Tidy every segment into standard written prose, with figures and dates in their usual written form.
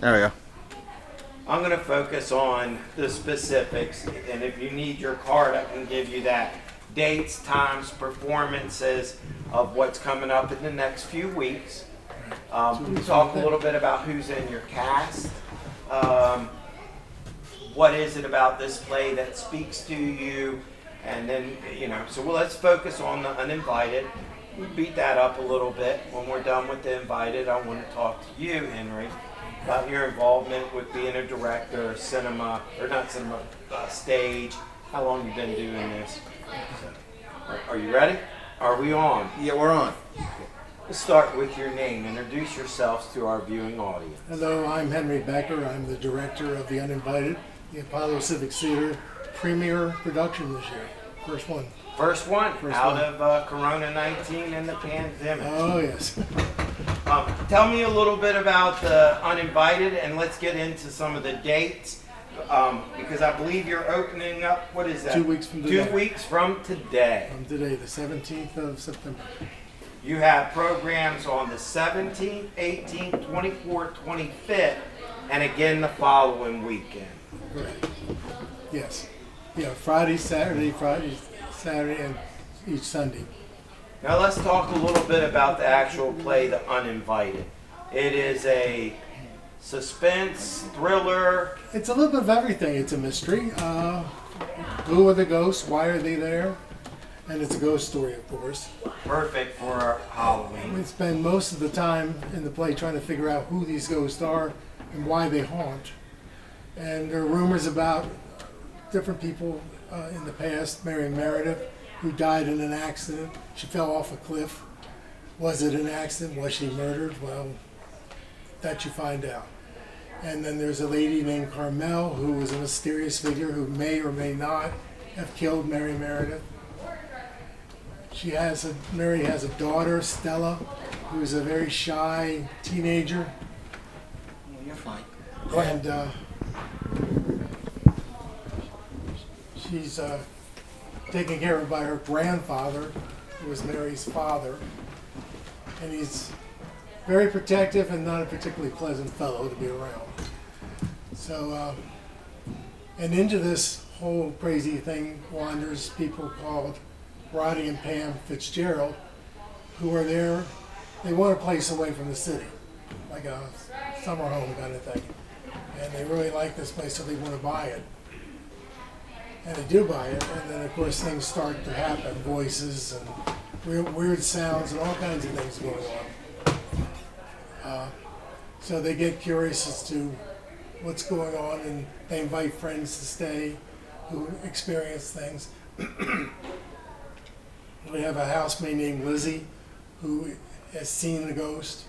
There we go. I'm going to focus on the specifics, and if you need your card, I can give you that. Dates, times, performances of what's coming up in the next few weeks. Talk a little bit about who's in your cast. What is it about this play that speaks to you? And then, so let's focus on the Uninvited. We beat that up a little bit. When we're done with the Invited, I want to talk to you, Henry, about your involvement with being a director, cinema, or not cinema, stage. How long you been doing this? Are you ready? Are we on? Yeah, we're on. Let's start with your name. Introduce yourselves to our viewing audience. Hello, I'm Henry Becker. I'm the director of The Uninvited, the Apollo Civic Theater premiere production this year. First one. First one out of Corona-19 and the pandemic. Oh, yes. Tell me a little bit about the Uninvited, and let's get into some of the dates, because I believe you're opening up, what is that? 2 weeks from today. 2 weeks from today. From today, the 17th of September. You have programs on the 17th, 18th, 24th, 25th, and again the following weekend. Correct. Yes. Yeah, Friday, Saturday, and each Sunday. Now let's talk a little bit about the actual play, The Uninvited. It is a suspense, thriller. It's a little bit of everything. It's a mystery. Who are the ghosts? Why are they there? And it's a ghost story, of course. Perfect for Halloween. We spend most of the time in the play trying to figure out who these ghosts are and why they haunt. And there are rumors about different people in the past. Mary Meredith, who died in an accident. She fell off a cliff. Was it an accident? Was she murdered? Well, that you find out. And then there's a lady named Carmel, who was a mysterious figure who may or may not have killed Mary Meredith. Mary has a daughter, Stella, who's a very shy teenager. Well, you're fine. Go ahead. And she's taken care of by her grandfather, who was Mary's father. And he's very protective and not a particularly pleasant fellow to be around. So, and into this whole crazy thing wanders people called Roddy and Pam Fitzgerald, who are there. They want a place away from the city, like a summer home kind of thing. And they really like this place, so they want to buy it. And they do buy it, and then of course things start to happen, voices and weird sounds and all kinds of things going on. So they get curious as to what's going on, and they invite friends to stay who experience things. We have a housemaid named Lizzie who has seen the ghost,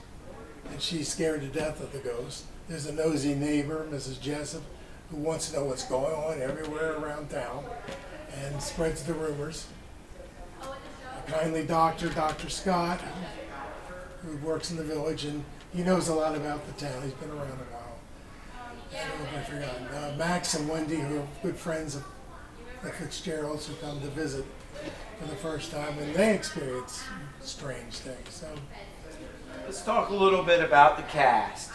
and she's scared to death of the ghost. There's a nosy neighbor, Mrs. Jessup, who wants to know what's going on everywhere around town and spreads the rumors. A kindly doctor, Dr. Scott, who works in the village, and he knows a lot about the town. He's been around a while. I've forgotten. Max and Wendy, who are good friends of the Fitzgeralds, who come to visit for the first time, and they experience strange things. So, Let's talk a little bit about the cast.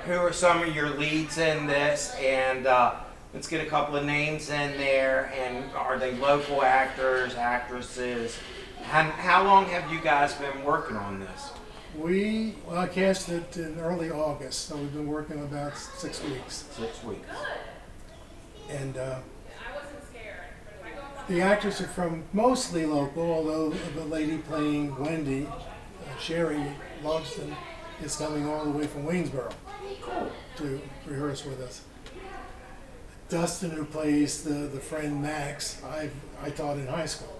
Who are some of your leads in this? And let's get a couple of names in there. And are they local actors, actresses? How long have you guys been working on this? I cast it in early August, so we've been working about 6 weeks. 6 weeks. And the actors are from mostly local, although the lady playing Wendy, Sherry Logston, is coming all the way from Waynesboro to rehearse with us. Dustin, who plays the friend Max, I taught in high school.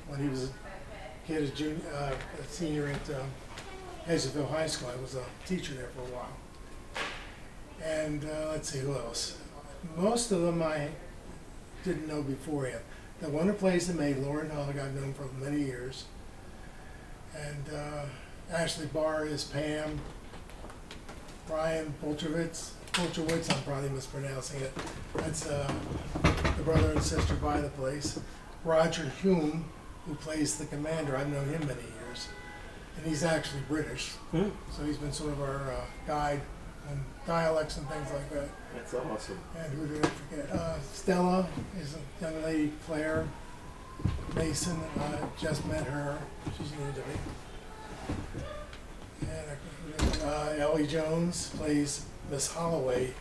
When he was a kid, a senior at Hazelville High School. I was a teacher there for a while. And let's see, who else? Most of them I didn't know beforehand. The one who plays the maid, Lauren Hollig, I've known for many years. And Ashley Barr is Pam. Brian Polchowitz, I'm probably mispronouncing it. That's the brother and sister by the place. Roger Hume, who plays the commander, I've known him many years. And he's actually British. So he's been sort of our guide and dialects and things like that. That's awesome. And who did I forget? Stella is a young lady, Claire Mason. I just met her. She's new to me. And Ellie Jones plays Miss Holloway,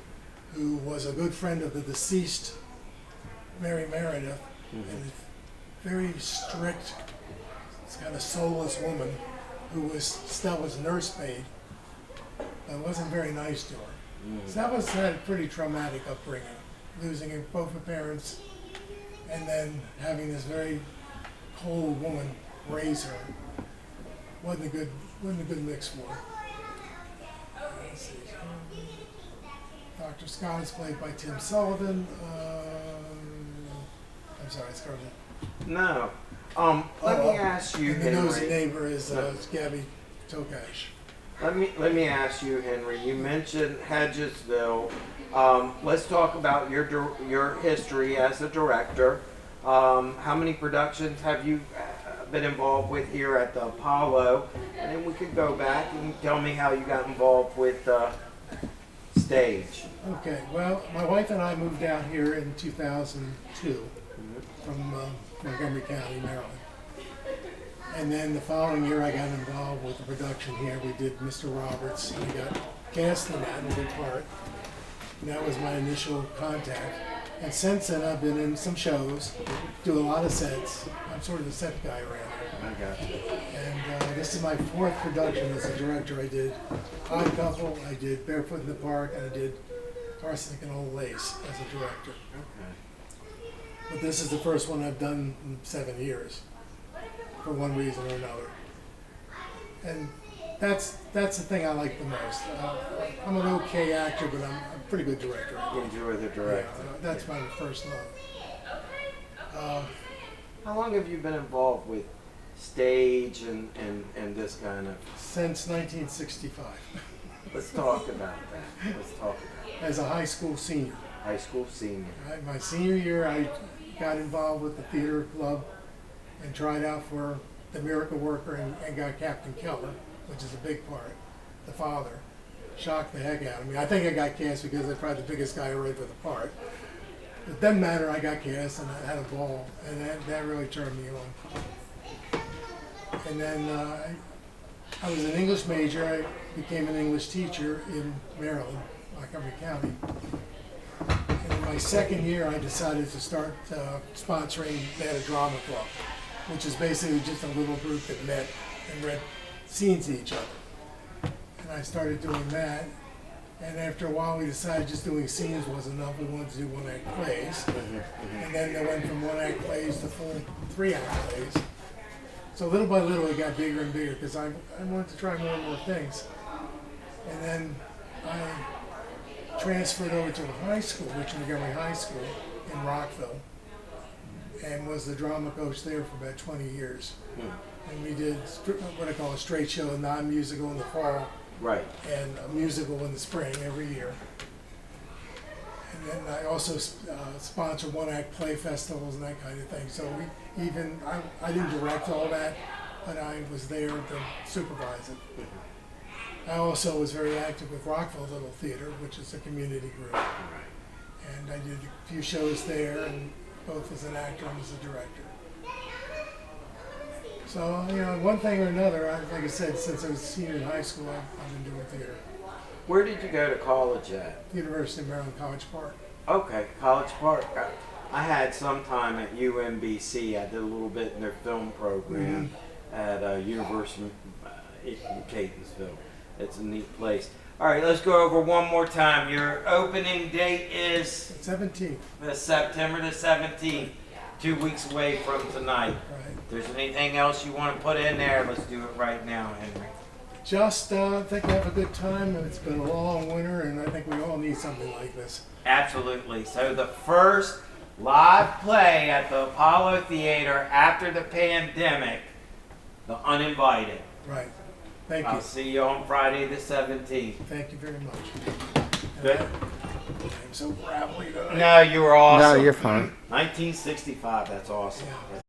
who was a good friend of the deceased Mary Meredith, and a very strict, kind of soulless woman who was Stella's nursemaid, but wasn't very nice to her. Stella's had a pretty traumatic upbringing, losing both her parents, and then having this very cold woman raise her. Wasn't a good mix for her. Let's see. Dr. Scott is played by Tim Sullivan. I'm sorry, Scarlett. No. Let me ask you, and the Henry. nosy neighbor is Gabby Tokash. Let me ask you, Henry. You mentioned Hedgesville. Let's talk about your history as a director. How many productions have you been involved with here at the Apollo? And then we could go back and tell me how you got involved with stage. Okay, well, my wife and I moved out here in 2002 from Montgomery County, Maryland. And then the following year I got involved with the production here. We did Mr. Roberts, and I got cast in that in a good part. And that was my initial contact. And since then I've been in some shows, do a lot of sets. I'm sort of the set guy around here. I got you. And this is my fourth production as a director. I did Odd Couple, I did Barefoot in the Park, and I did Arsenic and Old Lace as a director. Okay. But this is the first one I've done in 7 years, for one reason or another. And that's the thing I like the most. I'm an okay actor, but I'm a pretty good director. You enjoy the director. Yeah, that's my first love. How long have you been involved with stage and this kind of? Since 1965. Let's talk about that. Let's talk about it. As a high school senior. High school senior. My senior year, I got involved with the theater club and tried out for The Miracle Worker and got Captain Keller, which is a big part. The father. Shocked the heck out of me. I think I got cast because I'm probably the biggest guy already for the part. It doesn't matter, I got cast and I had a ball, and that really turned me on. And then I was an English major. I became an English teacher in Maryland, Montgomery County. And in my second year, I decided to start sponsoring, they had a drama club, which is basically just a little group that met and read scenes to each other. And I started doing that. And after a while, we decided just doing scenes wasn't enough. We wanted to do one-act plays. And then they went from one-act plays to full 3-act plays. So little by little, it got bigger and bigger because I wanted to try more and more things. And then I transferred over to a high school, Montgomery High School in Rockville, and was the drama coach there for about 20 years. And we did what I call a straight show, a non-musical in the fall. Right. And a musical in the spring every year. And then I also sponsor one-act play festivals and that kind of thing. So I didn't direct all that, but I was there to supervise it. I also was very active with Rockville Little Theater, which is a community group. And I did a few shows there, and both as an actor and as a director. So, one thing or another, like I said, since I was a senior in high school, I've been doing theater. Where did you go to college at? University of Maryland, College Park. Okay, College Park. I had some time at UMBC. I did a little bit in their film program at University in Catonsville. It's a neat place. All right, let's go over one more time. Your opening date is 17th. September the 17th, 2 weeks away from tonight. Right. If there's anything else you want to put in there, let's do it right now, Henry. Just think we'll have a good time. It's been a long winter, and I think we all need something like this. Absolutely. So the first live play at the Apollo Theater after the pandemic, The Uninvited. Right. Thank you. I'll see you on Friday the 17th. Thank you very much. Good. I'm so gravelly tonight. No, you were awesome. No, you're fine. 1965, that's awesome. Yeah.